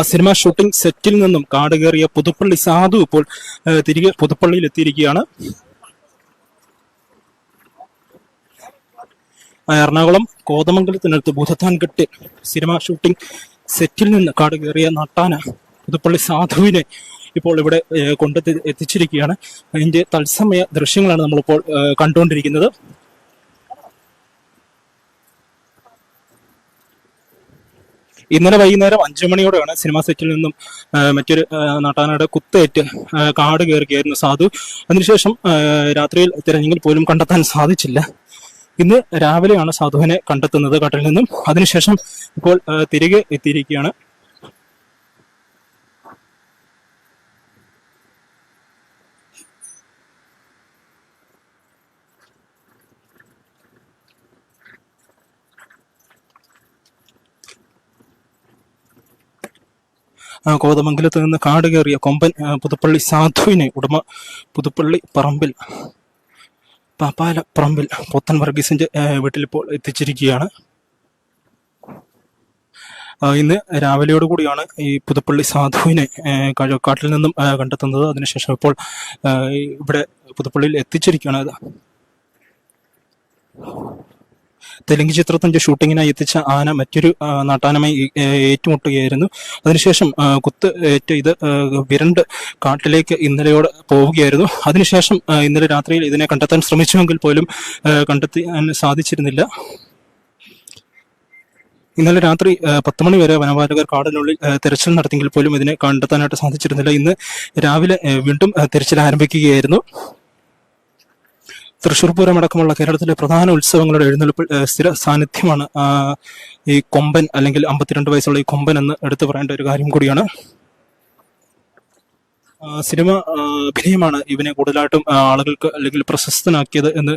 Cinema shooting സെറ്റിൽ നിന്നും കാട് കയറിയ പുതുപ്പള്ളി സാധു ഇപ്പോൾ തിരികെ പുതുപ്പള്ളിയിൽ എത്തിയിരിക്കുകയാണ്. എറണാകുളം കോതമംഗലത്തിനടുത്ത് ഭൂതത്താൻകെട്ട് സിനിമ ഷൂട്ടിംഗ് സെറ്റിൽ നിന്ന് കാട് കയറിയ നട്ടാന പുതുപ്പള്ളി സാധുവിനെ ഇപ്പോൾ ഇവിടെ എത്തിച്ചിരിക്കുകയാണ്. അതിന്റെ തത്സമയ ദൃശ്യങ്ങളാണ് നമ്മളിപ്പോൾ കണ്ടുകൊണ്ടിരിക്കുന്നത്. ഇന്നലെ വൈകുന്നേരം 5 മണിയോടെയാണ് സിനിമാ സെറ്റിൽ നിന്നും മറ്റൊരു നാട്ടാനയുടെ കുത്തേറ്റ് കാട് കയറുകയായിരുന്നു സാധു. അതിനുശേഷം രാത്രിയിൽ തിരഞ്ഞെങ്കിൽ പോലും കണ്ടെത്താൻ സാധിച്ചില്ല. ഇന്ന് രാവിലെയാണ് സാധുവിനെ കണ്ടെത്തുന്നത് കാട്ടിൽ നിന്നും. അതിനുശേഷം ഇപ്പോൾ തിരികെ എത്തിയിരിക്കുകയാണ്. കോതമംഗലത്ത് നിന്ന് കാട് കയറിയ കൊമ്പൻ പുതുപ്പള്ളി സാധുവിനെ ഉടമ പുതുപ്പള്ളി പറമ്പിൽ പാപ്പാല പറമ്പിൽ പോത്തൻ വർഗീസിന്റെ വീട്ടിലിപ്പോൾ എത്തിച്ചിരിക്കുകയാണ്. ഇന്ന് രാവിലെയോടുകൂടിയാണ് ഈ പുതുപ്പള്ളി സാധുവിനെ കാട്ടിൽ നിന്നും കണ്ടെത്തുന്നത്. അതിനുശേഷം ഇപ്പോൾ ഇവിടെ പുതുപ്പള്ളിയിൽ എത്തിച്ചിരിക്കുകയാണ്. തെലുങ്ക് ചിത്രത്തിന്റെ ഷൂട്ടിങ്ങിനായി എത്തിച്ച ആന മറ്റൊരു നാട്ടാനമായി ഏറ്റുമുട്ടുകയായിരുന്നു. അതിനുശേഷം കുത്ത് ഏറ്റ് ഇത് വിരണ്ട് കാട്ടിലേക്ക് ഇന്നലെയോടെ പോവുകയായിരുന്നു. അതിനുശേഷം ഇന്നലെ രാത്രിയിൽ ഇതിനെ കണ്ടെത്താൻ ശ്രമിച്ചുവെങ്കിൽ പോലും കണ്ടെത്താൻ സാധിച്ചിരുന്നില്ല. ഇന്നലെ രാത്രി 10 മണി വരെ വനപാലകർ കാടിനുള്ളിൽ തെരച്ചിൽ നടത്തിയെങ്കിൽ പോലും ഇതിനെ കണ്ടെത്താനായിട്ട് സാധിച്ചിരുന്നില്ല. ഇന്ന് രാവിലെ വീണ്ടും തെരച്ചിൽ ആരംഭിക്കുകയായിരുന്നു. തൃശ്ശൂർ പൂരം അടക്കമുള്ള കേരളത്തിലെ പ്രധാന ഉത്സവങ്ങളുടെ എഴുന്നള്ളിപ്പിൽ സ്ഥിര സാന്നിധ്യമാണ് ഈ കൊമ്പൻ, അല്ലെങ്കിൽ 52 വയസ്സുള്ള ഈ കൊമ്പൻ എന്ന് എടുത്തു പറയേണ്ട ഒരു കാര്യം കൂടിയാണ്. സിനിമ അഭിനയമാണ് ഇവനെ കൂടുതലായിട്ടും ആളുകൾക്ക് അല്ലെങ്കിൽ പ്രശസ്തനാക്കിയത് എന്ന്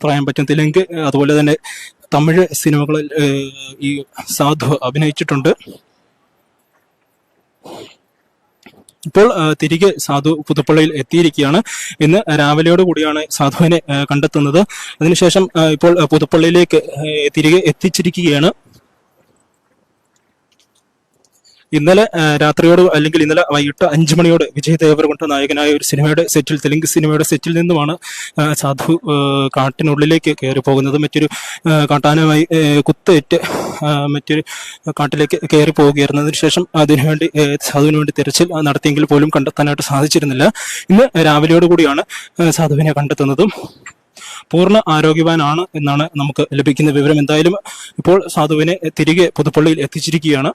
പറയാൻ പറ്റും. തെലുങ്ക് അതുപോലെ തന്നെ തമിഴ് സിനിമകളിൽ ഈ സാധു അഭിനയിച്ചിട്ടുണ്ട്. ഇപ്പോൾ തിരികെ സാധു പുതുപ്പള്ളിയിൽ എത്തിയിരിക്കുകയാണ്. ഇന്ന് രാവിലെയോട് കൂടിയാണ് സാധുവിനെ കണ്ടെത്തുന്നത്. അതിനുശേഷം ഇപ്പോൾ പുതുപ്പള്ളിയിലേക്ക് തിരികെ എത്തിച്ചിരിക്കുകയാണ്. ഇന്നലെ രാത്രിയോട് അല്ലെങ്കിൽ ഇന്നലെ വൈകിട്ട് 5 മണിയോടെ വിജയ് ദേവരകൊണ്ട നായകനായ ഒരു സിനിമയുടെ സെറ്റിൽ, തെലുങ്ക് സിനിമയുടെ സെറ്റിൽ നിന്നുമാണ് സാധു കാട്ടിനുള്ളിലേക്ക് കയറി പോകുന്നത്. മറ്റൊരു കാട്ടാനുമായി കുത്തേറ്റ് മറ്റൊരു കാട്ടിലേക്ക് കയറി പോവുകയായിരുന്നു. അതിനുശേഷം സാധുവിന് വേണ്ടി തിരച്ചിൽ നടത്തിയെങ്കിൽ പോലും കണ്ടെത്താനായിട്ട് സാധിച്ചിരുന്നില്ല. ഇന്ന് രാവിലെയോട് കൂടിയാണ് സാധുവിനെ കണ്ടെത്തുന്നതും. പൂർണ്ണ ആരോഗ്യവാനാണ് എന്നാണ് നമുക്ക് ലഭിക്കുന്ന വിവരം. എന്തായാലും ഇപ്പോൾ സാധുവിനെ തിരികെ പുതുപ്പള്ളിയിൽ എത്തിച്ചിരിക്കുകയാണ്.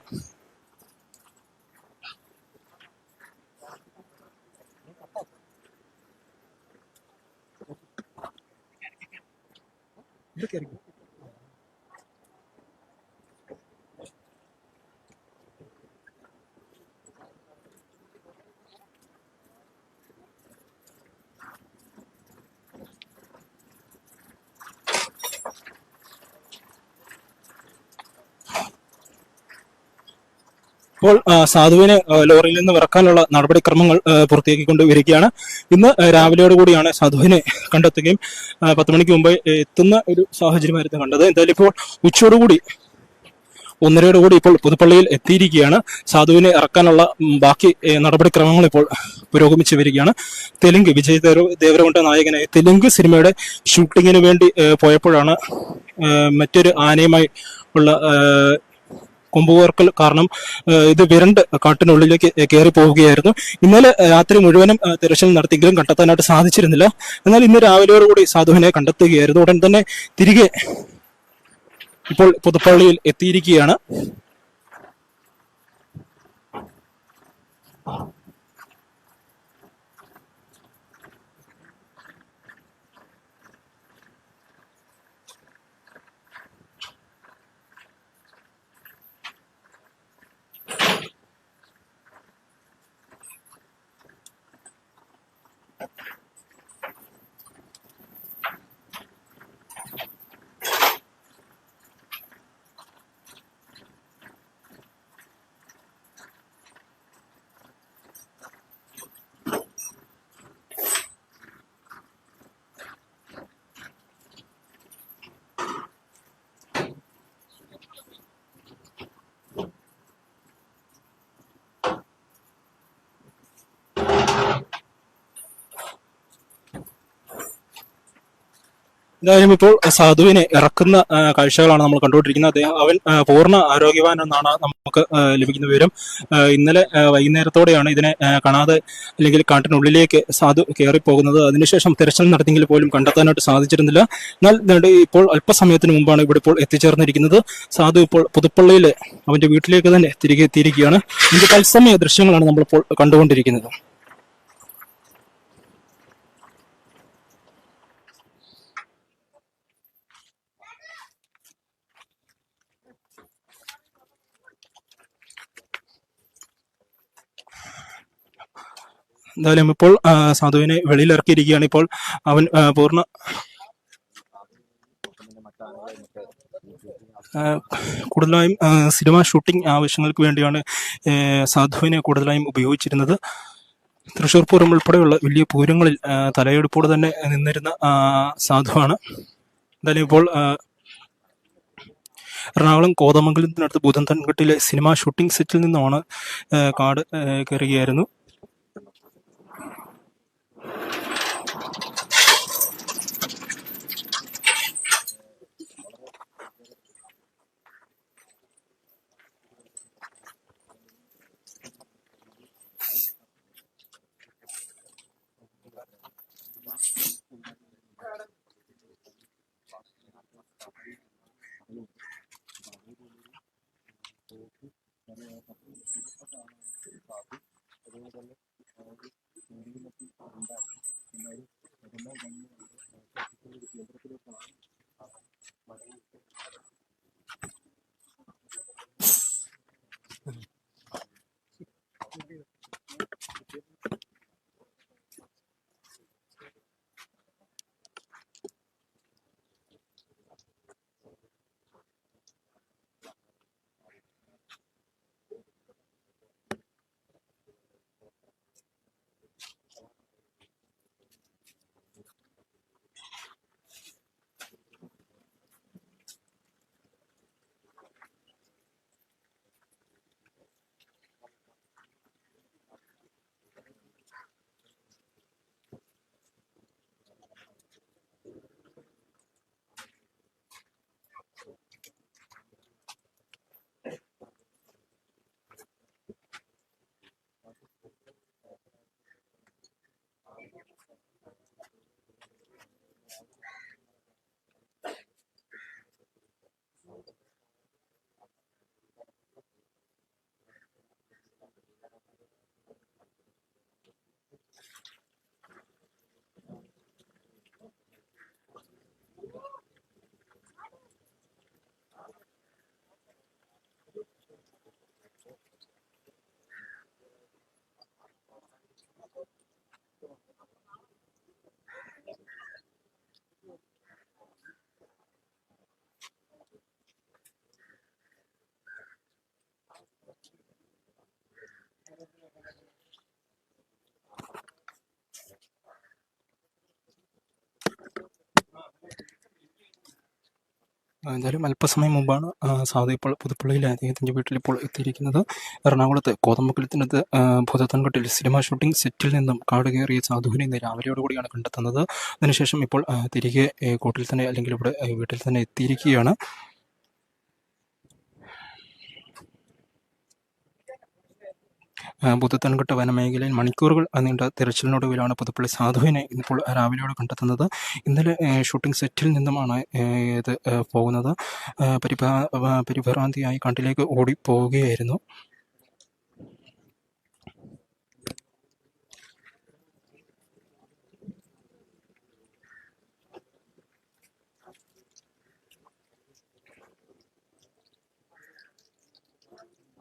ഇപ്പോൾ സാധുവിനെ ലോറിയിൽ നിന്ന് ഇറക്കാനുള്ള നടപടിക്രമങ്ങൾ പൂർത്തിയാക്കിക്കൊണ്ട് വരികയാണ്. ഇന്ന് രാവിലെയോടുകൂടിയാണ് സാധുവിനെ കണ്ടെത്തുകയും 10 മണിക്ക് മുമ്പ് എത്തുന്ന ഒരു സാഹചര്യമായിരുന്നു കണ്ടത്. എന്തായാലും ഇപ്പോൾ ഉച്ചയോടുകൂടി 1:30 ഇപ്പോൾ പുതുപ്പള്ളിയിൽ എത്തിയിരിക്കുകയാണ്. സാധുവിനെ ഇറക്കാനുള്ള ബാക്കി നടപടിക്രമങ്ങൾ ഇപ്പോൾ പുരോഗമിച്ചു വരികയാണ്. തെലുങ്ക് വിജയ് ദേവരകൊണ്ട നായകനായ തെലുങ്ക് സിനിമയുടെ ഷൂട്ടിങ്ങിന് വേണ്ടി പോയപ്പോഴാണ് മറ്റൊരു ആനയുമായി ഉള്ള കൊമ്പുകോർക്കൽ കാരണം ഇത് വിരണ്ട് കാട്ടിനുള്ളിലേക്ക് കയറി പോവുകയായിരുന്നു. ഇന്നലെ രാത്രി മുഴുവനും തിരച്ചിൽ നടത്തിയെങ്കിലും കണ്ടെത്താനായിട്ട് സാധിച്ചിരുന്നില്ല. എന്നാൽ ഇന്ന് രാവിലെയോടുകൂടി സാധുവിനെ കണ്ടെത്തുകയായിരുന്നു. ഉടൻ തന്നെ തിരികെ ഇപ്പോൾ പുതുപ്പള്ളിയിൽ എത്തിയിരിക്കുകയാണ്. എന്തായാലും ഇപ്പോൾ സാധുവിനെ ഇറക്കുന്ന കാഴ്ചകളാണ് നമ്മൾ കണ്ടുകൊണ്ടിരിക്കുന്നത്. അവൻ പൂർണ്ണ ആരോഗ്യവാൻ എന്നാണ് നമുക്ക് ലഭിക്കുന്ന വിവരം. ഇന്നലെ വൈകുന്നേരത്തോടെയാണ് ഇതിനെ കാണാതെ അല്ലെങ്കിൽ കാട്ടിനുള്ളിലേക്ക് സാധു കയറിപ്പോകുന്നത്. അതിനുശേഷം തിരച്ചിൽ നടത്തിയെങ്കിൽ പോലും കണ്ടെത്താനായിട്ട് സാധിച്ചിരുന്നില്ല. എന്നാൽ ഇപ്പോൾ അല്പസമയത്തിന് മുമ്പാണ് ഇവിടെ ഇപ്പോൾ എത്തിച്ചേർന്നിരിക്കുന്നത്. സാധു ഇപ്പോൾ പുതുപ്പള്ളിയിൽ അവന്റെ വീട്ടിലേക്ക് തന്നെ തിരികെ എത്തിയിരിക്കുകയാണ്. ഇതിന്റെ തത്സമയ ദൃശ്യങ്ങളാണ് നമ്മളിപ്പോൾ കണ്ടുകൊണ്ടിരിക്കുന്നത്. എന്തായാലും ഇപ്പോൾ സാധുവിനെ വെളിയിലിറക്കിയിരിക്കുകയാണ്. ഇപ്പോൾ അവൻ പൂർണ്ണ കൂടുതലായും സിനിമ ഷൂട്ടിംഗ് ആവശ്യങ്ങൾക്ക് വേണ്ടിയാണ് സാധുവിനെ കൂടുതലായും ഉപയോഗിച്ചിരുന്നത്. തൃശ്ശൂർ പൂരം ഉൾപ്പെടെയുള്ള വലിയ പൂരങ്ങളിൽ തലയെടുപ്പോടെ തന്നെ നിന്നിരുന്ന സാധുവാണ്. എന്തായാലും ഇപ്പോൾ എറണാകുളം കോതമംഗലത്തിനടുത്ത് ഭൂതന്തൻകെട്ടിലെ സിനിമ ഷൂട്ടിംഗ് സെറ്റിൽ നിന്നുമാണ് കാട് കയറുകയായിരുന്നു. എന്തായാലും അല്പസമയം മുമ്പാണ് സാധു ഇപ്പോൾ പുതുപ്പള്ളിയിലെ അദ്ദേഹത്തിൻ്റെ വീട്ടിൽ ഇപ്പോൾ എത്തിയിരിക്കുന്നത്. എറണാകുളത്ത് കോതമംഗലത്തിനടുത്ത് ഭൂതത്താൻകോട്ടിൽ സിനിമ ഷൂട്ടിംഗ് സെറ്റിൽ നിന്നും കാട് കയറിയ സാധുവിനെ ഇന്ന് രാവിലെയോടുകൂടിയാണ് കണ്ടെത്തുന്നത്. അതിനുശേഷം ഇപ്പോൾ തിരികെ കോട്ടിൽ തന്നെ അല്ലെങ്കിൽ ഇവിടെ വീട്ടിൽ തന്നെ എത്തിയിരിക്കുകയാണ്. ഭൂതത്താൻകോട്ട വനമേഖലയിൽ മണിക്കൂറുകൾ നീണ്ട തിരച്ചിലിനൊടുവിലാണ് പുതുപ്പള്ളി സാധുവിനെ ഇപ്പോൾ രാവിലെയോടെ കണ്ടെത്തുന്നത്. ഇന്നലെ ഷൂട്ടിംഗ് സെറ്റിൽ നിന്നുമാണ് ഇത് പോകുന്നത്. പരിഭ്രാന്തിയായി കാട്ടിലേക്ക് ഓടിപ്പോവുകയായിരുന്നു.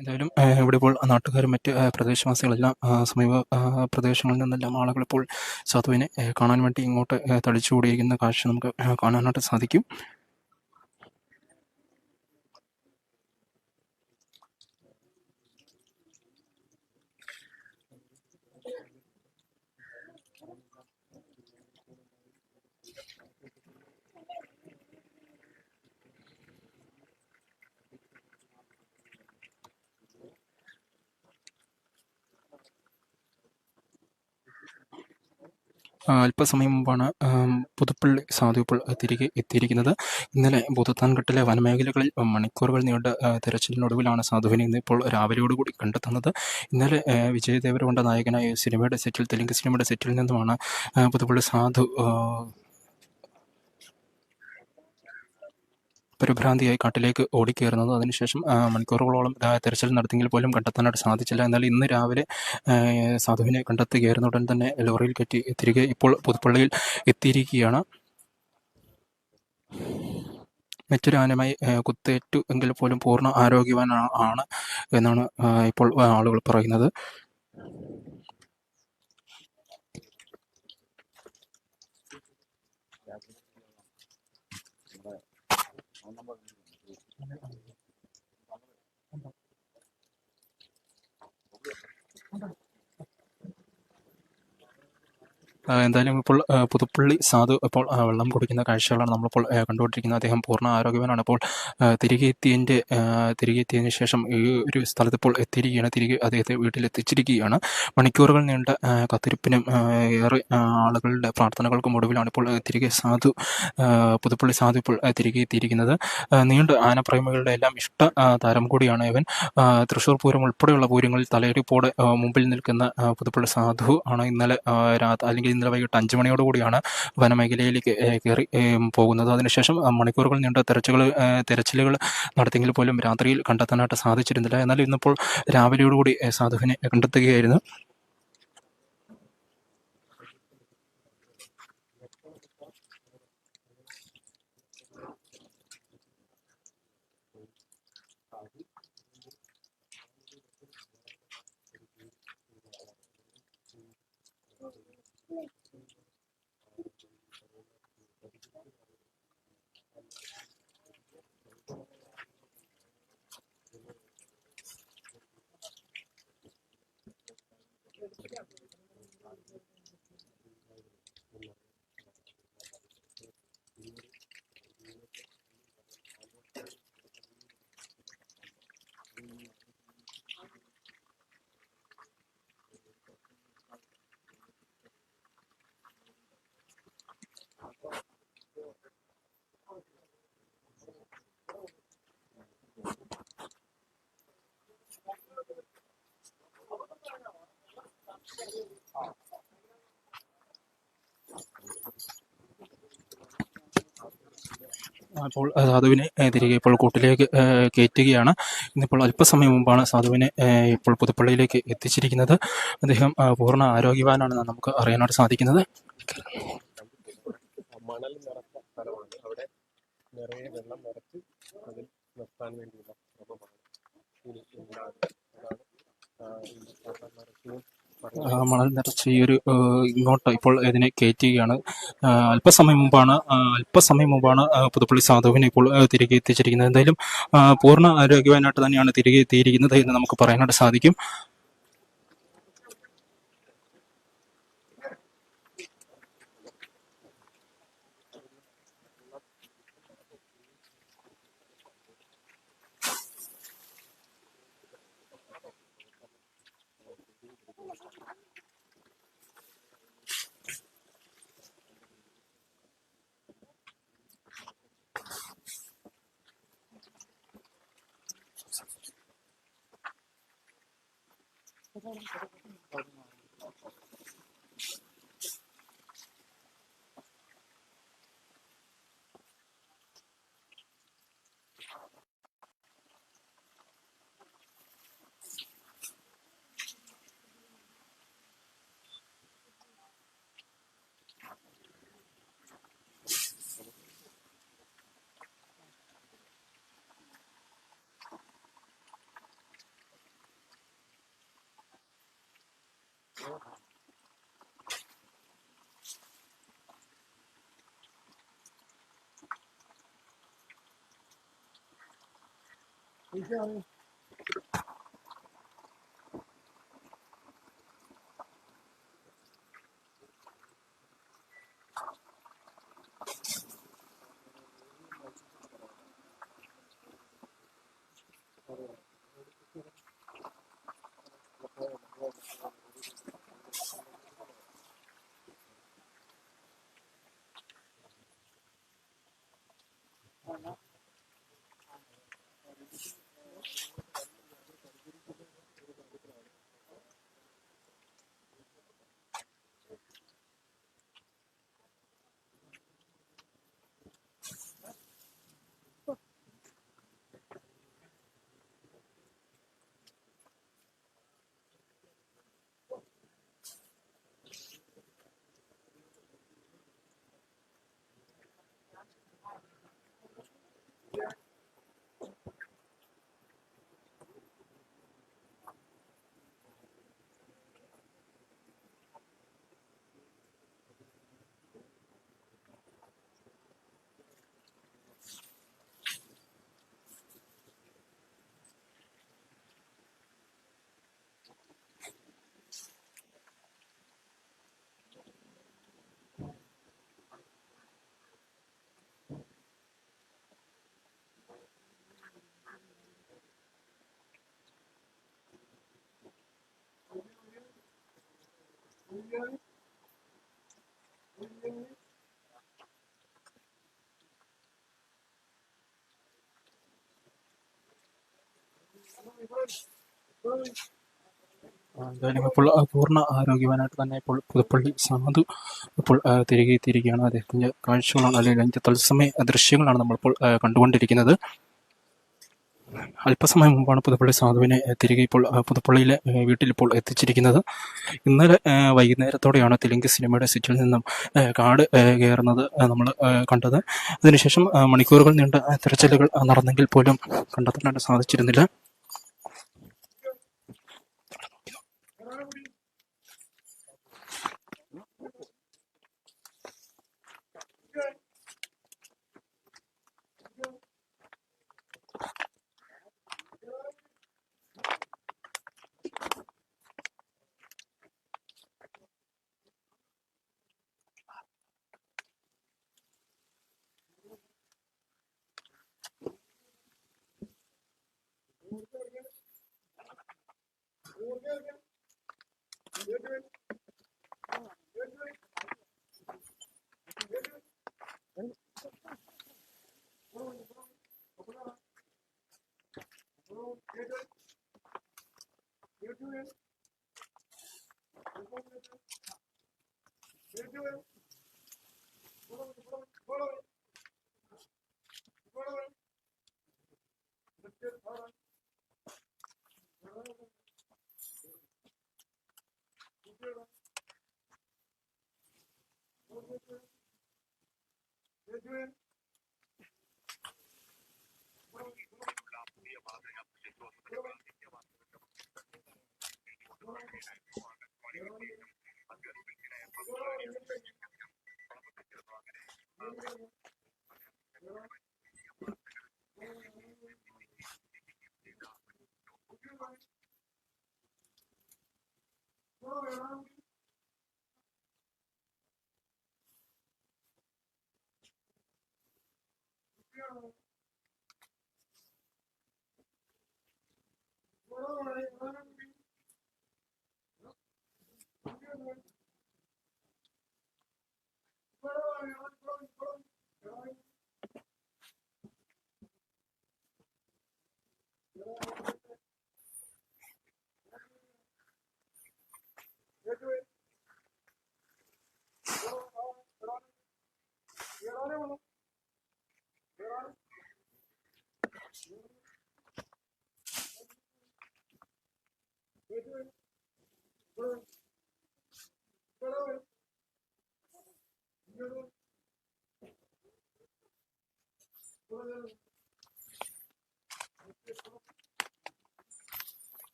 എന്തായാലും ഇവിടെ ഇപ്പോൾ നാട്ടുകാരും മറ്റ് പ്രദേശവാസികളെല്ലാം സമീപ പ്രദേശങ്ങളിൽ നിന്നെല്ലാം ആളുകൾ ഇപ്പോൾ സാധുവിനെ കാണാൻ വേണ്ടി ഇങ്ങോട്ട് തടിച്ചുകൂടിയിരിക്കുന്ന കാഴ്ച നമുക്ക് കാണാനായിട്ട് സാധിക്കും. അല്പസമയം മുമ്പാണ് പുതുപ്പള്ളി സാധു ഇപ്പോൾ തിരികെ എത്തിയിരിക്കുന്നത്. ഇന്നലെ ഭൂതത്താൻകെട്ടിലെ വനമേഖലകളിൽ മണിക്കൂറുകൾ നീണ്ട തെരച്ചിലിനൊടുവിലാണ് സാധുവിനെ ഇന്ന് ഇപ്പോൾ രാവിലെയോടുകൂടി കണ്ടെത്തുന്നത്. ഇന്നലെ വിജയ് ദേവരകൊണ്ട നായകനായ സിനിമയുടെ സെറ്റിൽ തെലുങ്ക് സിനിമയുടെ സെറ്റിൽ നിന്നുമാണ് പുതുപ്പള്ളി സാധു പരിഭ്രാന്തിയായി കാട്ടിലേക്ക് ഓടിക്കയറുന്നത്. അതിനുശേഷം മണിക്കൂറുകളോളം തെരച്ചിൽ നടത്തിയെങ്കിൽ പോലും കണ്ടെത്താനായിട്ട് സാധിച്ചില്ല. എന്നാൽ ഇന്ന് രാവിലെ സാധുവിനെ കണ്ടെത്തുകയായിരുന്ന ഉടൻ തന്നെ ലോറിയിൽ കയറ്റി തിരികെ ഇപ്പോൾ പുതുപ്പള്ളിയിൽ എത്തിയിരിക്കുകയാണ്. മറ്റൊരു ആനയുമായി കുത്തേറ്റു എങ്കിൽ പോലും പൂർണ്ണ ആരോഗ്യവാനാണ് എന്നാണ് ഇപ്പോൾ ആളുകൾ പറയുന്നത്. എന്തായാലും ഇപ്പോൾ പുതുപ്പള്ളി സാധു ഇപ്പോൾ വെള്ളം കുടിക്കുന്ന കാഴ്ചകളാണ് നമ്മളിപ്പോൾ കണ്ടുകൊണ്ടിരിക്കുന്നത്. അദ്ദേഹം പൂർണ്ണ ആരോഗ്യവാനാണ്. അപ്പോൾ തിരികെ എത്തിയതിന് ശേഷം ഈ ഒരു സ്ഥലത്ത് ഇപ്പോൾ എത്തിയിരിക്കുകയാണ്. തിരികെ അദ്ദേഹത്തെ വീട്ടിലെത്തിച്ചിരിക്കുകയാണ്. മണിക്കൂറുകൾ നീണ്ട കാത്തിരിപ്പിനും ഏറെ ആളുകളുടെ പ്രാർത്ഥനകൾക്കും ഒടുവിലാണ് ഇപ്പോൾ തിരികെ പുതുപ്പള്ളി സാധു ഇപ്പോൾ തിരികെ എത്തിയിരിക്കുന്നത്. നീണ്ട ആനപ്രേമികളുടെ എല്ലാം ഇഷ്ട താരം കൂടിയാണ് ഇവൻ. തൃശ്ശൂർ പൂരം ഉൾപ്പെടെയുള്ള പൂരങ്ങളിൽ തലയെടുപ്പോടെ മുമ്പിൽ നിൽക്കുന്ന പുതുപ്പള്ളി സാധു ആണ് ഇന്നലെ വൈകിട്ട് 5 മണിയോടുകൂടിയാണ് വനമേഖലയിലേക്ക് കയറി പോകുന്നത്. അതിനുശേഷം മണിക്കൂറുകൾ നീണ്ട തെരച്ചിലുകൾ നടത്തിയെങ്കിൽ പോലും രാത്രിയിൽ കണ്ടെത്താനായിട്ട് സാധിച്ചിരുന്നില്ല. എന്നാൽ ഇന്നിപ്പോൾ രാവിലെയോടുകൂടി സാധുവിനെ കണ്ടെത്തുകയായിരുന്നു. അപ്പോൾ സാധുവിനെ തിരികെ ഇപ്പോൾ കൂട്ടിലേക്ക് കയറ്റുകയാണ്. ഇന്നിപ്പോൾ അല്പസമയം മുമ്പാണ് സാധുവിനെ ഇപ്പോൾ പുതുപ്പള്ളിയിലേക്ക് എത്തിച്ചിരിക്കുന്നത്. അദ്ദേഹം പൂർണ്ണ ആരോഗ്യവാനാണെന്ന് നമുക്ക് അറിയാനായിട്ട് സാധിക്കുന്നത്. മണൽ നിറച്ച സ്ഥലമാണ്. അവിടെ നിറയെ വെള്ളം നിറച്ച് അതിൽ നിർത്താൻ വേണ്ടിയുള്ള ശ്രമമാണ് ഇനി ഉണ്ടാകുന്നത്. മണൽ നിറച്ച് ഈ ഒരു ഇങ്ങോട്ട് ഇപ്പോൾ ഇതിനെ കയറ്റുകയാണ്. അല്പസമയം മുമ്പാണ് പുതുപ്പള്ളി സാധുവിനെ ഇപ്പോൾ തിരികെ എത്തിച്ചിരിക്കുന്നത്. എന്തായാലും പൂർണ്ണ ആരോഗ്യവാനായിട്ട് തന്നെയാണ് തിരികെ എത്തിയിരിക്കുന്നത് എന്ന് നമുക്ക് പറയാനായിട്ട് സാധിക്കും. എന്തായാലും ഇപ്പോൾ പൂർണ്ണ ആരോഗ്യവാനായിട്ട് തന്നെ ഇപ്പോൾ പുതുപ്പള്ളി സാധു ഇപ്പോൾ തിരികെ എത്തിയിരിക്കുകയാണ്. അദ്ദേഹത്തിൻ്റെ കാഴ്ചകളാണ്, അല്ലെങ്കിൽ അതിൻ്റെ തത്സമയ ദൃശ്യങ്ങളാണ് നമ്മളിപ്പോൾ കണ്ടുകൊണ്ടിരിക്കുന്നത്. അല്പസമയം മുമ്പാണ് പുതുപ്പള്ളി സാധുവിനെ തിരികെ ഇപ്പോൾ പുതുപ്പള്ളിയിലെ വീട്ടിലിപ്പോൾ എത്തിച്ചിരിക്കുന്നത്. ഇന്നലെ വൈകുന്നേരത്തോടെയാണ് തെലുങ്ക് സിനിമയുടെ സെറ്റിൽ നിന്നും കാട് കയറുന്നത് നമ്മൾ കണ്ടത്. അതിനുശേഷം മണിക്കൂറുകൾ നീണ്ട തിരച്ചിലുകൾ നടന്നെങ്കിൽ പോലും കണ്ടെത്താനായിട്ട് സാധിച്ചിരുന്നില്ല.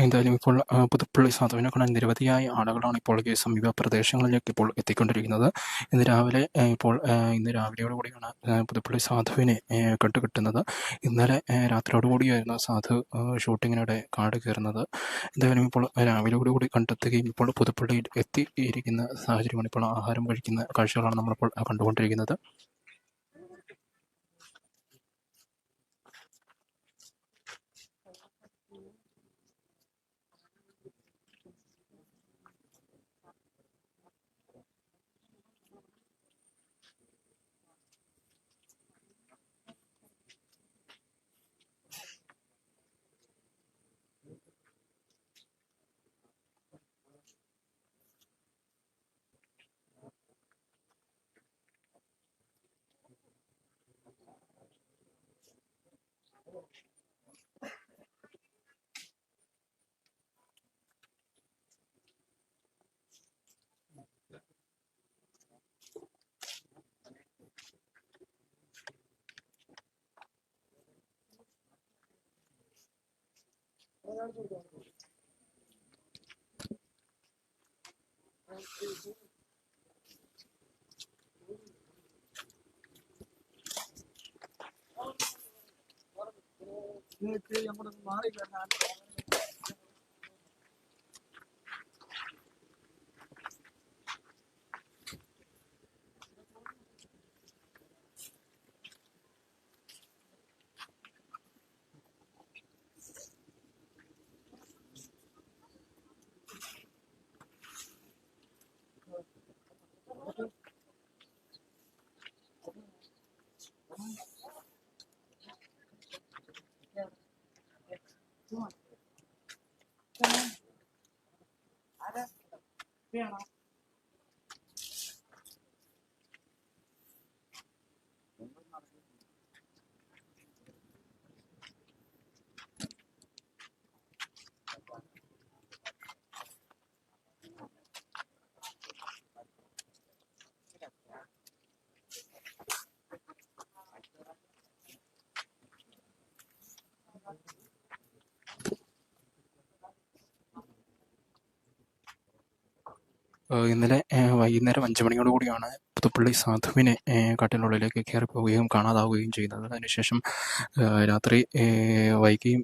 എന്തായാലും ഇപ്പോൾ പുതുപ്പള്ളി സാധുവിനെ കാണാൻ നിരവധിയായ ആളുകളാണ് ഇപ്പോൾ ഈ സമീപ പ്രദേശങ്ങളിലേക്ക് ഇപ്പോൾ എത്തിക്കൊണ്ടിരിക്കുന്നത്. ഇന്ന് രാവിലെ ഇന്ന് രാവിലെയോടുകൂടിയാണ് പുതുപ്പള്ളി സാധുവിനെ കണ്ടുകിട്ടുന്നത്. ഇന്നലെ രാത്രിയോടുകൂടിയായിരുന്നു സാധു ഷൂട്ടിങ്ങിനിടെ കാട് കയറുന്നത്. എന്തായാലും ഇപ്പോൾ രാവിലെയോടുകൂടി കണ്ടെത്തുകയും ഇപ്പോൾ പുതുപ്പള്ളിയിൽ എത്തിയിരിക്കുന്ന സാഹചര്യമാണ്. ഇപ്പോൾ ആഹാരം കഴിക്കുന്ന കാഴ്ചകളാണ് നമ്മളിപ്പോൾ കണ്ടുകൊണ്ടിരിക്കുന്നത്. ഇന്നലെ വൈകുന്നേരം 5 മണിയോട് കൂടിയാണ് പുതുപ്പള്ളി സാധുവിനെ കാട്ടിനുള്ളിലേക്ക് കയറിപ്പോവുകയും കാണാതാവുകയും ചെയ്യുന്നത്. അതിനുശേഷം രാത്രി വൈകിയും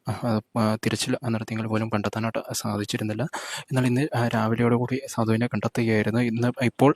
തിരച്ചിൽ നടത്തിയെങ്കിൽ പോലും കണ്ടെത്താനായിട്ട് സാധിച്ചിരുന്നില്ല. എന്നാൽ ഇന്ന് രാവിലെയോടുകൂടി സാധുവിനെ കണ്ടെത്തുകയായിരുന്നു. ഇപ്പോൾ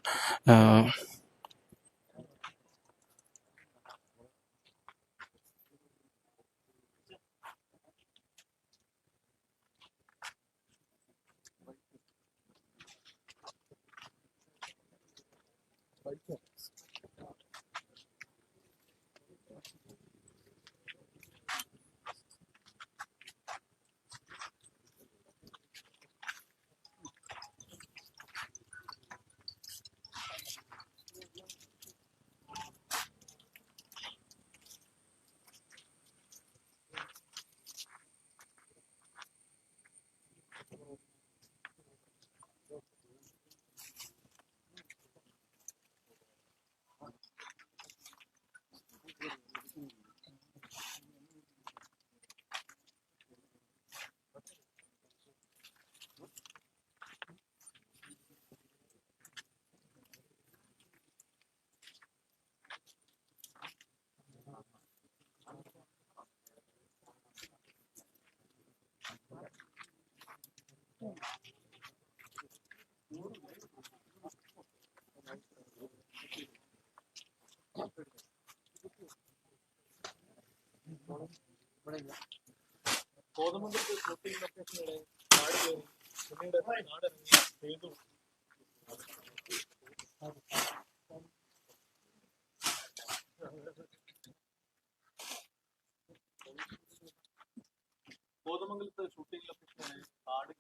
കോതമംഗലത്ത് ഷൂട്ടിംഗ് ലൊക്കേഷനാണ് കാട്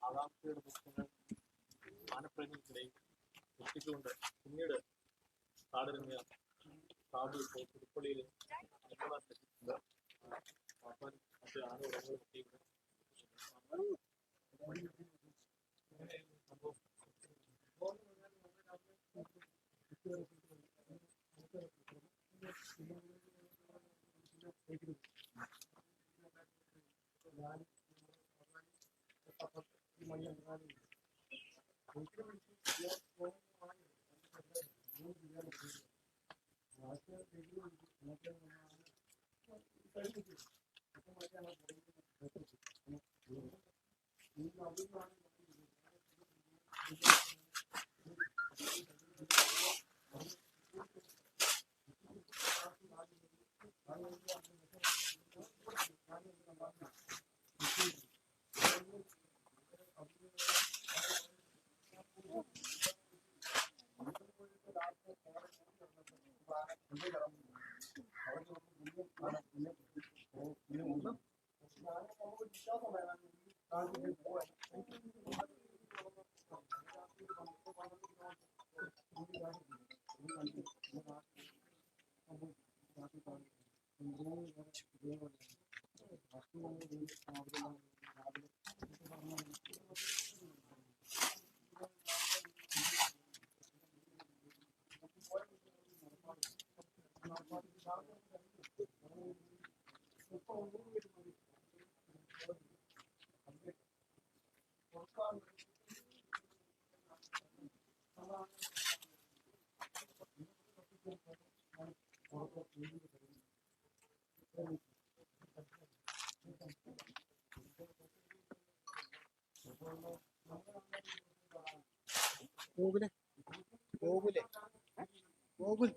ആകാംക്ഷയുടെ പുസ്തകങ്ങൾ ആനപ്രേമികൾക്കിടയിൽ എത്തിച്ചുകൊണ്ട് പിന്നീട് കാടിറങ്ങിയ സാധു ഇപ്പോൾ പുതുപ്പള്ളിയിൽ മറ്റ് ആന ഉടമകൾ എത്തിയിട്ടുണ്ട്. ഗോകുലെ ഗോകുലെ ഗോകുൽ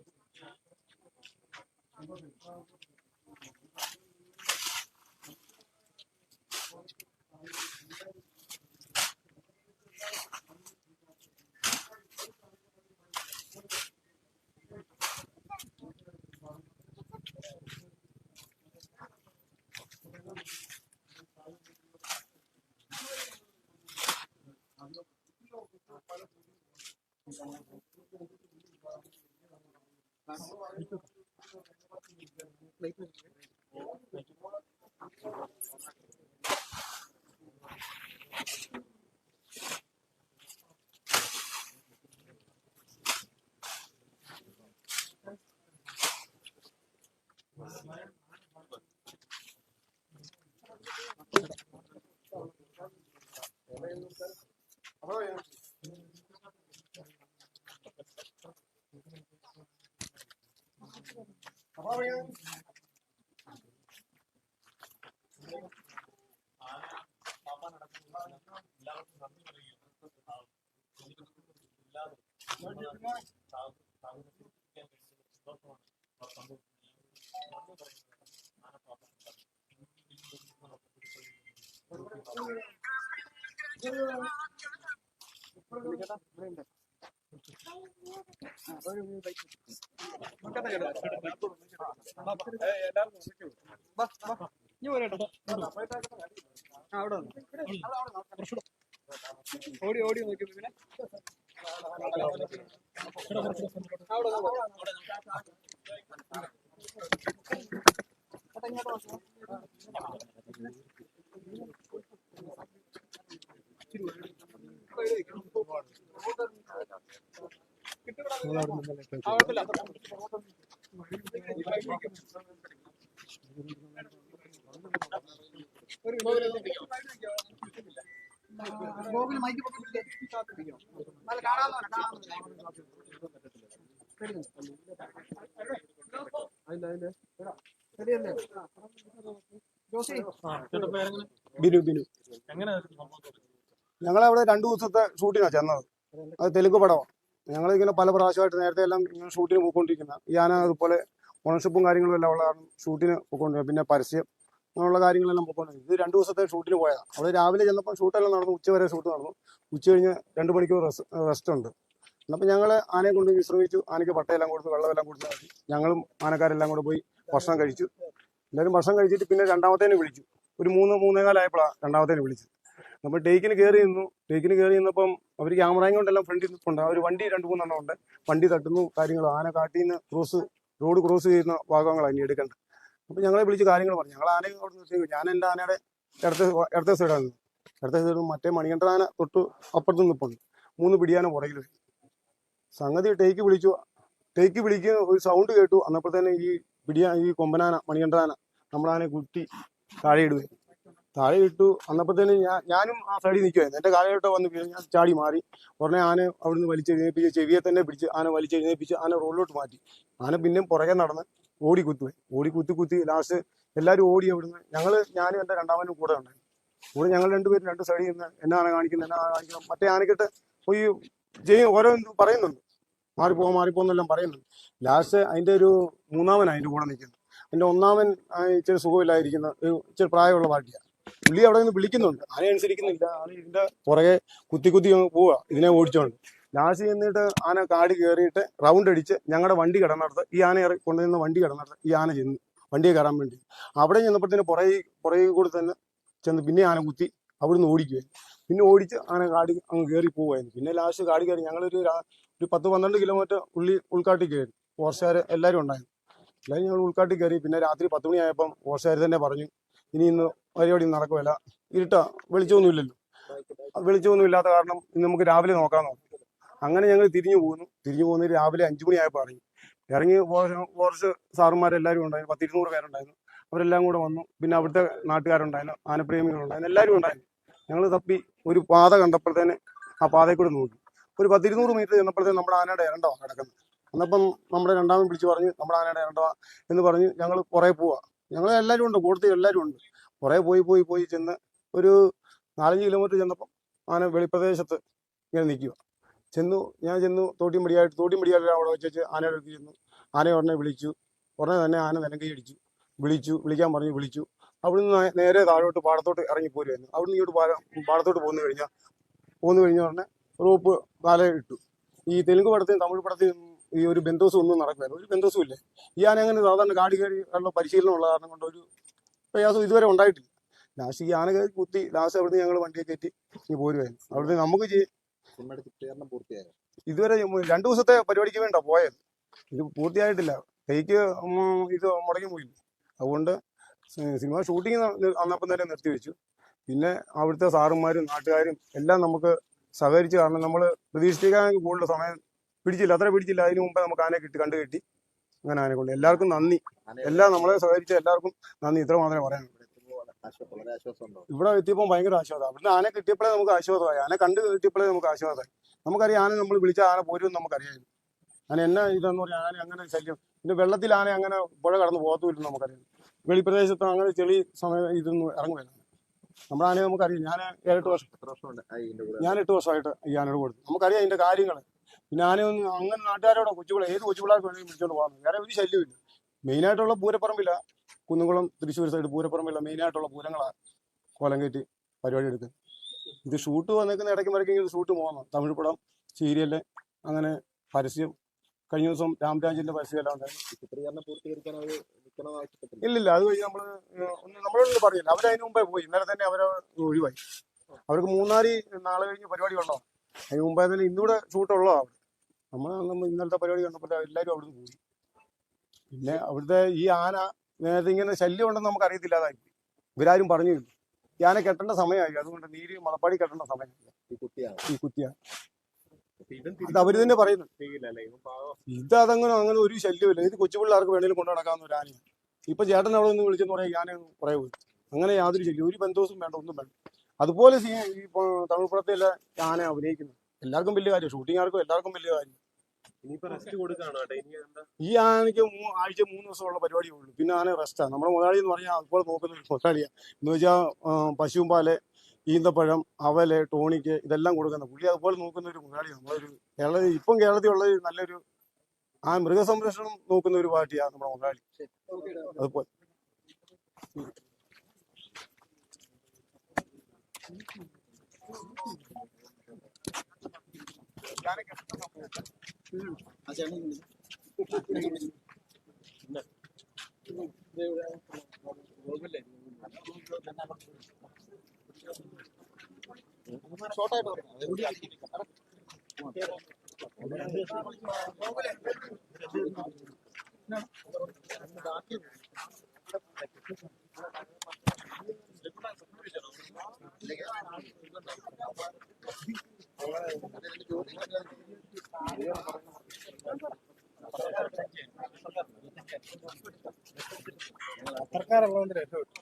ഓടി ഓടി നോക്കി പിന്നെ ബിനു ബിനു ഞങ്ങളവിടെ 2 ദിവസത്തെ ഷൂട്ടിനാണ് ചെന്നത്. അത് തെലുങ്ക് പടമാണ്. ഞങ്ങളിങ്ങനെ പല പ്രാവശ്യമായിട്ട് നേരത്തെ എല്ലാം ഇങ്ങനെ ഷൂട്ടിന് പോയിക്കൊണ്ടിരിക്കുന്ന ഞാൻ അതുപോലെ ഓണർഷിപ്പും കാര്യങ്ങളും എല്ലാം ഉള്ള കാരണം ഷൂട്ടിന് പോയിക്കൊണ്ടിരിക്കുക. പിന്നെ പരസ്യം അങ്ങനെയുള്ള കാര്യങ്ങളെല്ലാം പോയിക്കൊണ്ടിരിക്കും. ഇത് 2 ദിവസത്തെ ഷൂട്ടിന് പോയതാണ്. അവിടെ രാവിലെ ചെന്നപ്പോൾ ഷൂട്ടെല്ലാം നടന്നു. ഉച്ച വരെ ഷൂട്ട് നടന്നു. ഉച്ച കഴിഞ്ഞ് 2 മണിക്കൂർ റെസ്റ്റ് ഉണ്ട്. അപ്പോൾ ഞങ്ങൾ ആനയെ കൊണ്ട് വിശ്രമിച്ചു. ആനയ്ക്ക് പട്ടയെല്ലാം കൊടുത്ത് വെള്ളമെല്ലാം കൊടുത്ത് ഞങ്ങളും ആനക്കാരെല്ലാം കൂടെ പോയി ഭക്ഷണം കഴിച്ചു. എല്ലാവരും ഭക്ഷണം കഴിച്ചിട്ട് പിന്നെ രണ്ടാമത്തേനെ വിളിച്ചു. ഒരു 3-3:15 ആയപ്പോഴാണ് രണ്ടാമത്തേനെ വിളിച്ചത്. അപ്പോൾ ടേക്കിന് കയറി നിന്നപ്പം അവർ ക്യാമറയും കൊണ്ടെല്ലാം ഫ്രണ്ടിൽ നിൽപ്പുണ്ട്. അവർ വണ്ടി 2-3 ഉണ്ട്. വണ്ടി തട്ടുന്നു കാര്യങ്ങൾ. ആന കാട്ടിൽ നിന്ന് റോഡ് ക്രോസ് ചെയ്യുന്ന ഭാഗങ്ങളാണ് ഇനി എടുക്കേണ്ടത്. അപ്പോൾ ഞങ്ങളെ വിളിച്ച് കാര്യങ്ങൾ പറഞ്ഞു. ഞങ്ങൾ ആനയെ അവിടെ നിർത്തി. ഞാൻ എൻ്റെ ആനയുടെ ഇടത്തെ സൈഡാണ്. ഇടത്തെ സൈഡ് മറ്റേ മണികണ്ഠൻ ആന തൊട്ട് അപ്പുറത്ത് നിൽപ്പുണ്ട്. 3 പിടിയാന പുറകിൽ വരും. സംഗതി ടേക്ക് വിളിക്കുന്ന ഒരു സൗണ്ട് കേട്ടു. അന്നപ്പോഴത്തേനെ ഈ കൊമ്പനാന മണികണ്ഠാന നമ്മളാനെ കുത്തി താഴെ ഇട്ടു. അന്നപ്പോഴത്തേന് ഞാനും ആ സൈഡിൽ നിൽക്കുമായിരുന്നു. എൻ്റെ കാലഘട്ടം വന്ന് ഞാൻ ചാടി മാറി. ഉടനെ ആന അവിടുന്ന് വലിച്ചെഴുന്നേപ്പിച്ച് ചെവിയെ തന്നെ പിടിച്ച് ആന വലിച്ചെഴുന്നേപ്പിച്ച് ആന റോഡിലോട്ട് മാറ്റി. ആന പിന്നെയും പുറകെ നടന്ന് ഓടി കുത്തി ലാസ്റ്റ് എല്ലാവരും ഓടി അവിടുന്ന്. ഞാനും എൻ്റെ രണ്ടാമനും കൂടെ ഉണ്ടായിരുന്നു. ഞങ്ങൾ രണ്ടുപേരും 2 സൈഡിൽ നിന്ന് എന്നാണ് കാണിക്കണം മറ്റേ ആനക്കിട്ട് പോയി ഓരോ പറയുന്നുണ്ട്. മാറിപ്പോന്നെല്ലാം പറയുന്നുണ്ട്. ലാസ്റ്റ് അതിൻ്റെ ഒരു 3-ാമനാണ് അതിൻ്റെ കൂടെ നിൽക്കുന്നത്. അതിൻ്റെ 1-ാമൻ ഇച്ചിരി സുഖമില്ലായിരിക്കുന്ന ഇച്ചിരി പ്രായമുള്ള പാർട്ടിയാണ്. പുള്ളി അവിടെ നിന്ന് വിളിക്കുന്നുണ്ട്. ആന അനുസരിക്കുന്നില്ല. ആന ഇതിൻ്റെ പുറകെ കുത്തി പോവുക ഇതിനെ ഓടിച്ചോണ്ട്. ലാസ്റ്റ് ചെന്നിട്ട് ആന കാട് കയറിയിട്ട് റൗണ്ട് അടിച്ച് ഞങ്ങളുടെ വണ്ടി കിടന്നിടത്ത് ഈ ആന കൊണ്ടുവന്ന വണ്ടി കിടന്നിടത്ത് ഈ ആന ചെന്ന് വണ്ടിയെ കയറാൻ വേണ്ടി അവിടെ ചെന്നപ്പോഴത്തേന് പുറകെ കൂടെ തന്നെ ചെന്ന് പിന്നെ ആന കുത്തി അവിടുന്ന് ഓടിക്കുമായിരുന്നു. പിന്നെ ഓടിച്ച് ആന കാട് അങ്ങ് കയറി പോവുമായിരുന്നു. പിന്നെ ലാസ്റ്റ് കാട് കയറി ഞങ്ങളൊരു 10-12 കിലോമീറ്റർ ഉൾക്കാട്ടിൽ കയറി. ഫോറസ്റ്റുകാർ എല്ലാവരും ഉണ്ടായിരുന്നു. എല്ലാവരും ഞങ്ങൾ ഉൾക്കാട്ടിൽ കയറി. പിന്നെ രാത്രി 10 മണിയായപ്പം ഫോറസ്റ്റുകാർ തന്നെ പറഞ്ഞു ഇന്ന് പരിപാടി നടക്കുമല്ല. വെളിച്ചമൊന്നും ഇല്ലാത്ത കാരണം ഇന്ന് നമുക്ക് രാവിലെ നോക്കാമെന്ന് പറഞ്ഞു. അങ്ങനെ ഞങ്ങൾ തിരിഞ്ഞു പോകുന്നു. രാവിലെ 5 മണിയായപ്പോൾ ഇറങ്ങി ഫോറസ്റ്റ് സാറുമാരെല്ലാവരും ഉണ്ടായിരുന്നു. 10-200 പേരുണ്ടായിരുന്നു. അവരെല്ലാം കൂടെ വന്നു. പിന്നെ അവിടുത്തെ നാട്ടുകാരുണ്ടായിരുന്നു, ആനപ്രേമികളുണ്ടായിരുന്നു, എല്ലാവരും ഉണ്ടായിരുന്നു. ഞങ്ങൾ തപ്പി ഒരു പാത കണ്ടപ്പോഴത്തേന് ആ പാതയിൽ കൂടെ നോക്കി. ഒരു 10-200 മീറ്റർ ചെന്നപ്പോഴത്തേന് നമ്മുടെ ആനയുടെ ഇരണ്ടമാണ് കിടക്കുന്നത്. അന്നപ്പം നമ്മുടെ രണ്ടാമൻ വിളിച്ച് പറഞ്ഞു നമ്മുടെ ആനയുടെ ഇരണ്ടവാ എന്ന് പറഞ്ഞ് ഞങ്ങൾ പുറകെ പോവാ. ഞങ്ങൾ എല്ലാവരും ഉണ്ട്, കൂടുതൽ എല്ലാവരും ഉണ്ട്. പുറകെ പോയി ചെന്ന് ഒരു 4-5 കിലോമീറ്റർ ചെന്നപ്പം ആന വെളിപ്രദേശത്ത് ഇങ്ങനെ നിൽക്കുക. ഞാൻ ചെന്നു തോട്ടിമ്പടിയായിട്ട് അവിടെ വെച്ച് ആനയുടെ അടുത്ത് ചെന്നു. ആനയെ ഉടനെ വിളിച്ചു. ഉടനെ തന്നെ ആന നിലങ്കൈ അടിച്ചു. വിളിക്കാൻ പറഞ്ഞു, വിളിച്ചു. അവിടുന്ന് നേരെ താഴോട്ട് പാടത്തോട്ട് ഇറങ്ങി പോരുമായിരുന്നു. അവിടുന്ന് ഇങ്ങോട്ട് പാടത്തോട്ട് പോന്നു കഴിഞ്ഞ ഉടനെ റോപ്പ് കാല ഇട്ടു. ഈ തെലുങ്ക് പടത്തിനും തമിഴ് പടത്തിനും ഈ ഒരു ബന്ധോസം ഒന്നും നടക്കുമായിരുന്നു. ഒരു ബന്ധോസും ഇല്ലേ. ഈ ആന അങ്ങനെ സാധാരണ കാടി കയറി ഉള്ള പരിശീലനം ഉള്ള കാരണം കൊണ്ട് ഒരു പ്രയാസം ഇതുവരെ ഉണ്ടായിട്ടില്ല. ലാസ്റ്റ് ഈ ആന കയറി കുത്തി ലാസ്റ്റ് അവിടുന്ന് ഞങ്ങൾ വണ്ടിയെ കയറ്റി ഈ പോരുമായിരുന്നു. അവിടുന്ന് നമുക്ക് ഇതുവരെ 2 ദിവസത്തെ പരിപാടിക്ക് വേണ്ട പോയത്. ഇത് പൂർത്തിയായിട്ടില്ല. തേക്ക് ഇത് മുടങ്ങി പോയില്ല. അതുകൊണ്ട് സിനിമ ഷൂട്ടിങ് അന്നപ്പം തന്നെ നിർത്തിവെച്ചു. പിന്നെ അവിടുത്തെ സാറുമാരും നാട്ടുകാരും എല്ലാം നമുക്ക് സഹകരിച്ച്, കാരണം നമ്മൾ പ്രതീക്ഷിക്കാൻ കൂടുതൽ സമയം അത്ര പിടിച്ചില്ല. അതിന് മുമ്പേ നമുക്ക് ആനയെ കണ്ടു കിട്ടി. അങ്ങനെ ആനെ കൊണ്ട് എല്ലാവർക്കും നന്ദി. എല്ലാം നമ്മളെ സഹകരിച്ച എല്ലാവർക്കും നന്ദി. ഇത്ര മാത്രമേ പറയാനുള്ളൂ. ഇവിടെ എത്തിയപ്പോൾ ഭയങ്കര ആശ്വാസം. അവിടുന്ന് ആന കിട്ടിയപ്പോഴേ നമുക്ക് ആശ്വാസമായി. ആന കണ്ടു കിട്ടിയപ്പോഴേ നമുക്ക് ആശ്വാസമായി. നമുക്കറിയാം ആന നമ്മൾ വിളിച്ച ആന പോരും നമുക്കറിയാം. ആന എന്നാ ഇതെന്ന് പറഞ്ഞാൽ ആന അങ്ങനെ ശല്യം. പിന്നെ വെള്ളത്തിൽ ആന അങ്ങനെ പുഴ കടന്ന് പോകത്തുമില്ലെന്ന് നമുക്കറിയാം. വെളിപ്രദേശത്ത് അങ്ങനെ ചെളി സമയം ഇതൊന്നും ഇറങ്ങുമല്ല. നമ്മുടെ ആനയെ നമുക്കറിയാം. ഞാൻ 8 വർഷമായിട്ട് ഈ ആനയോട് കൊടുത്തു. നമുക്കറിയാം അതിന്റെ കാര്യങ്ങൾ. പിന്നെ ആനയൊന്നും അങ്ങനെ നാട്ടുകാരോടെ ഏത് കൊച്ചുപിള്ളേർക്ക് വേണമെങ്കിൽ വിളിച്ചോണ്ട് പോകുന്നത്. വേറെ ഒരു ശല്യമില്ല. മെയിനായിട്ടുള്ള പൂരപ്പറമ്പില്ല, കുന്നുകുളം തൃശ്ശൂർ സൈഡ് പൂരപ്പറമ്പില്ല മെയിനായിട്ടുള്ള പൂരങ്ങളാണ് കോലം കയറ്റി പരിപാടി എടുക്കുന്നത്. ഇത് ഷൂട്ട് വന്നേക്കുന്ന ഇടയ്ക്ക് ഷൂട്ട് പോകുന്നു. തമിഴ് പടം, സീരിയല്, അങ്ങനെ പരസ്യം. കഴിഞ്ഞ ദിവസം രാംരാജിന്റെ പരസ്യം എല്ലാം ഉണ്ടായിരുന്നു. ഇല്ലില്ല, അത് കഴിഞ്ഞ് നമ്മളൊന്നും പറയില്ല. അവരതിന് മുമ്പേ പോയി. ഇന്നലെ തന്നെ അവരെ ഒഴിവായി. അവർക്ക് മൂന്നാറി നാളെ കഴിഞ്ഞ് പരിപാടി ഉണ്ടോ. അതിന് മുമ്പേ തന്നെ ഇന്നിവിടെ ഷൂട്ടുള്ളോ. അവിടെ നമ്മൾ ഇന്നലത്തെ പരിപാടി കണ്ടപ്പോൾ എല്ലാവരും അവിടുന്ന് പോയി. പിന്നെ അവിടുത്തെ ഈ ആന നേരത്തെ ഇങ്ങനെ ശല്യം ഉണ്ടെന്ന് നമുക്ക് അറിയത്തില്ലാതായി. ഇവരാരും പറഞ്ഞില്ല. ഈ ആന കെട്ടേണ്ട സമയമായി. അതുകൊണ്ട് നീര് മലപ്പാടി കെട്ടേണ്ട സമയമില്ല. ഈ കുത്തിയാണ് ഇത് അവര് തന്നെ പറയുന്നു. അതങ്ങനെ ഒരു ശല്യമില്ല. ഇത് കൊച്ചുപിള്ളേർക്ക് വേണേലും കൊണ്ടു നടക്കാവുന്ന ഒരു ആനയാണ്. ഇപ്പൊ ചേട്ടൻ അവിടെ നിന്ന് വിളിച്ചെന്ന് പറയാം, ആന കുറെ പോയി. അങ്ങനെ യാതൊരു ശല്യം, ഒരു ബന്ധവും വേണ്ട, ഒന്നും വേണ്ട. അതുപോലെ ഈ തമിഴ് പടത്തിലെ ആന അഭിനയിക്കുന്നു. എല്ലാവർക്കും വലിയ കാര്യം, ഷൂട്ടിങ്ങുകാർക്കും എല്ലാവർക്കും വലിയ കാര്യം. ഈ ആനയ്ക്ക് ആഴ്ച 3 ദിവസമുള്ള പരിപാടിയേ ഉള്ളൂ. പിന്നെ ആന റെസ്റ്റാണ്. നമ്മുടെ മുതലാളി എന്ന് പറഞ്ഞാൽ അതുപോലെ നോക്കുന്ന ഒരു മുതലാളിയാണ്. എന്ന് വെച്ചാൽ പശുവും പാല്, ഈന്തപ്പഴം, അവല്, ടോണിക്ക് ഇതെല്ലാം കൊടുക്കുന്ന പുള്ളി അതുപോലെ നോക്കുന്ന ഒരു മുതലാളിയാണ്. നമ്മളൊരു ഇപ്പം കേരളത്തിലുള്ള നല്ലൊരു മൃഗസംരക്ഷണം നോക്കുന്ന ഒരു പാർട്ടിയാണ് നമ്മുടെ മുതലാളി. അതുപോലെ സർക്കാരുള്ളതുകൊണ്ട് രക്ഷപ്പെട്ടു.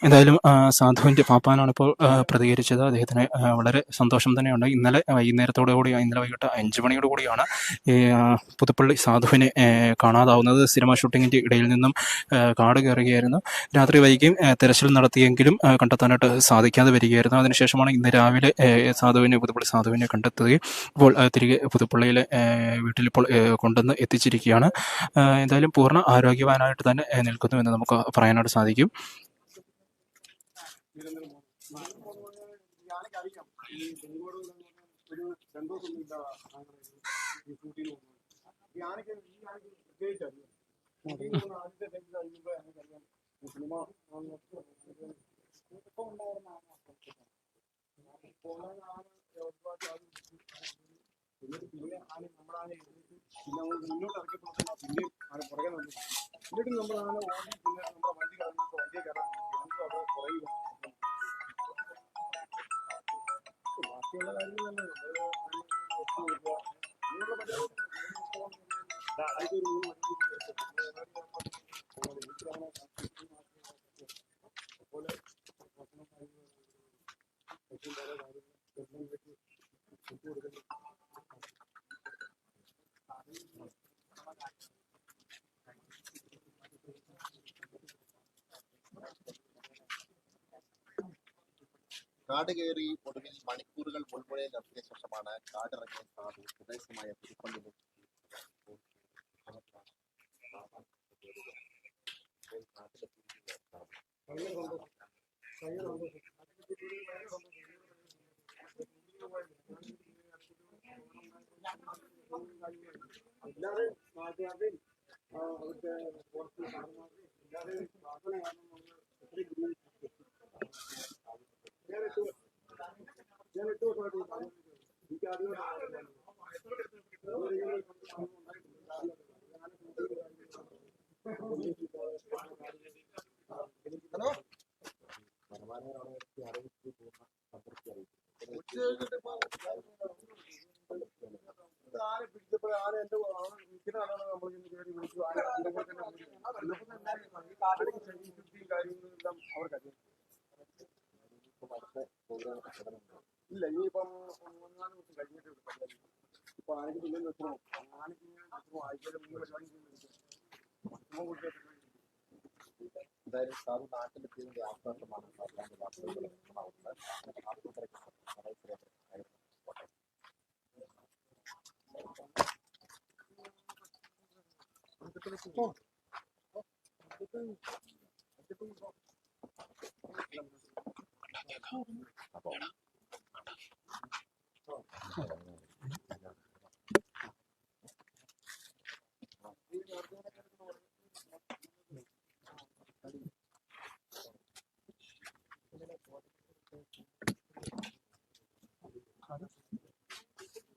എന്തായാലും സാധുവിൻ്റെ പാപ്പാനാണ് ഇപ്പോൾ പ്രതികരിച്ചത്. അദ്ദേഹത്തിന് വളരെ സന്തോഷം തന്നെയുണ്ട്. ഇന്നലെ വൈകിട്ട് 5 മണിയോട് കൂടിയാണ് ഈ പുതുപ്പള്ളി സാധുവിനെ കാണാതാവുന്നത്. സിനിമ ഷൂട്ടിങ്ങിൻ്റെ ഇടയിൽ നിന്നും കാട് കയറുകയായിരുന്നു. രാത്രി വൈകിയും തെരച്ചിൽ നടത്തിയെങ്കിലും കണ്ടെത്താനായിട്ട് സാധിക്കാതെ വരികയായിരുന്നു. അതിനുശേഷമാണ് ഇന്ന് രാവിലെ പുതുപ്പള്ളി സാധുവിനെ കണ്ടെത്തുകയും ഇപ്പോൾ തിരികെ പുതുപ്പള്ളിയിലെ വീട്ടിലിപ്പോൾ കൊണ്ടുവന്ന് എത്തിച്ചിരിക്കുകയാണ്. എന്തായാലും പൂർണ്ണ ആരോഗ്യവാനായിട്ട് തന്നെ നിൽക്കുന്നു എന്ന് നമുക്ക് പറയാനായിട്ട് സാധിക്കും. കാട് കയറി ഒടുവിൽ മണിക്കൂറുകൾ മുൾമുഴയിൽ നിർത്തിയ ശേഷമാണ് കാടിറങ്ങിയ സാധു പ്രദേശമായ പുതുപ്പള്ളിയിൽ അല്ലാതെ നാട്ടുകാരുടെയും അവിടുത്തെ പുറത്ത് സാധനങ്ങളുടെയും എല്ലാവരുടെയും പ്രാർത്ഥന കാരണം നമ്മൾ എത്രയും ബുദ്ധിമുട്ടി. ഞാൻ 8 ദിവസമായിട്ട് എനിക്ക് അതിനോട് ആരെ പിടിച്ചപ്പോൾ ആരെ എന്റെ നിൽക്കുന്ന ആളാണ് നമ്മൾ കയറി വിളിച്ചു ആരെ കാര്യങ്ങളെല്ലാം അവർക്കറിയാം. ഇല്ല ഇനിയിപ്പം 3-4 ദിവസം കഴിഞ്ഞിട്ട് ഇപ്പൊ ആണെങ്കിൽ പിന്നെ നിർത്തണോ ആണെങ്കിൽ ആഴ്ചയിലെ 3 പരിപാടി എന്തായാലും സാധു നാട്ടിലെത്തിയതിന്റെ ആശ്വാസമാണ് സർക്കാരിന്റെ വാർത്തകൾ അപ്പോൾ